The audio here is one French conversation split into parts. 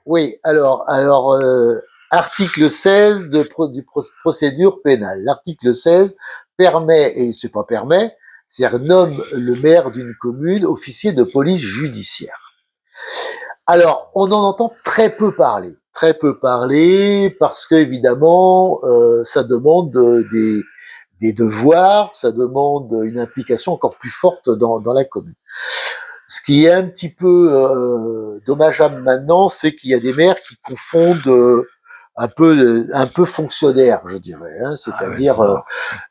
Oui, article 16 du procédure pénale. L'article 16 permet, et c'est pas permet, c'est nomme le maire d'une commune officier de police judiciaire. Alors, on en entend très peu parler, parce que évidemment, ça demande des devoirs, ça demande une implication encore plus forte dans la commune. Ce qui est un petit peu dommageable maintenant, c'est qu'il y a des maires qui confondent un peu fonctionnaires, je dirais. Hein, c'est-à-dire,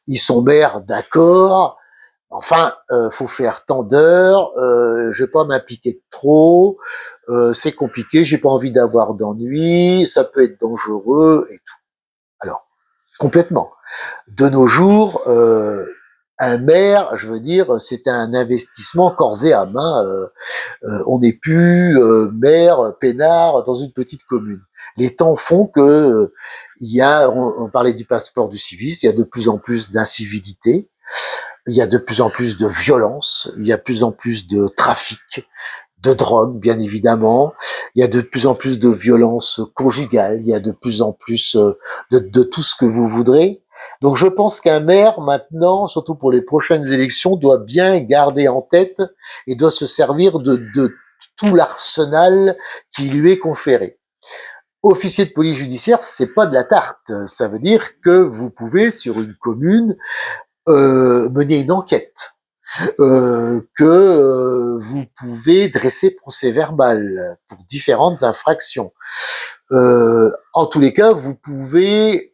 ils sont maires, d'accord. Enfin, faut faire tant d'heures. Je vais pas m'impliquer de trop. C'est compliqué. J'ai pas envie d'avoir d'ennui. Ça peut être dangereux et tout. Alors, complètement. De nos jours, un maire, je veux dire, c'est un investissement corps et âme. Hein, on n'est plus maire peinard dans une petite commune. Les temps font que on parlait du passeport du civisme, il y a de plus en plus d'incivilité, il y a de plus en plus de violence, il y a de plus en plus de trafic, de drogue, bien évidemment, il y a de plus en plus de violence conjugale, il y a de plus en plus de tout ce que vous voudrez. Donc je pense qu'un maire, maintenant, surtout pour les prochaines élections, doit bien garder en tête et doit se servir de tout l'arsenal qui lui est conféré. Officier de police judiciaire, c'est pas de la tarte. Ça veut dire que vous pouvez, sur une commune, mener une enquête, que vous pouvez dresser procès-verbal pour différentes infractions. En tous les cas, vous pouvez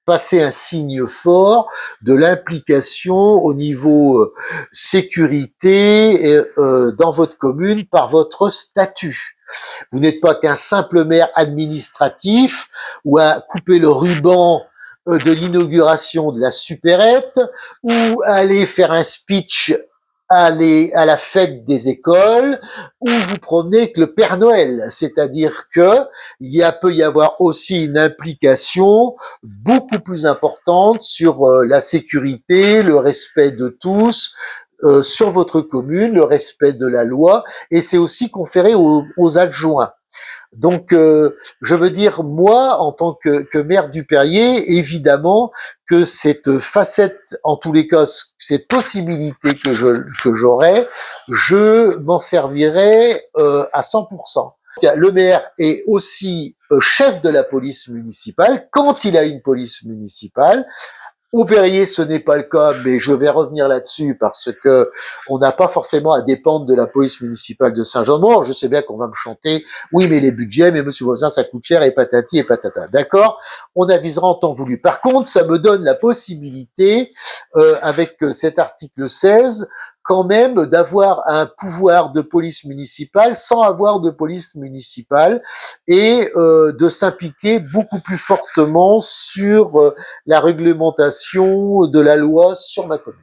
passer un signe fort de l'implication au niveau sécurité dans votre commune par votre statut. Vous n'êtes pas qu'un simple maire administratif ou à couper le ruban de l'inauguration de la supérette ou aller faire un speech à la fête des écoles, ou vous promenez avec le Père Noël. C'est-à-dire que peut y avoir aussi une implication beaucoup plus importante sur la sécurité, le respect de tous, sur votre commune, le respect de la loi, et c'est aussi conféré aux adjoints. Donc, je veux dire, moi, en tant que maire du Perrier, évidemment que cette facette, en tous les cas, cette possibilité que j'aurais, je m'en servirais à 100%. Le maire est aussi chef de la police municipale quand il a une police municipale. Au Perrier, ce n'est pas le cas, mais je vais revenir là-dessus parce que on n'a pas forcément à dépendre de la police municipale de Saint-Jean-de-Mort. Je sais bien qu'on va me chanter, oui, mais les budgets, mais monsieur voisin, ça coûte cher et patati et patata. D'accord? On avisera en temps voulu. Par contre, ça me donne la possibilité, avec cet article 16, quand même d'avoir un pouvoir de police municipale sans avoir de police municipale et de s'impliquer beaucoup plus fortement sur la réglementation de la loi sur ma commune.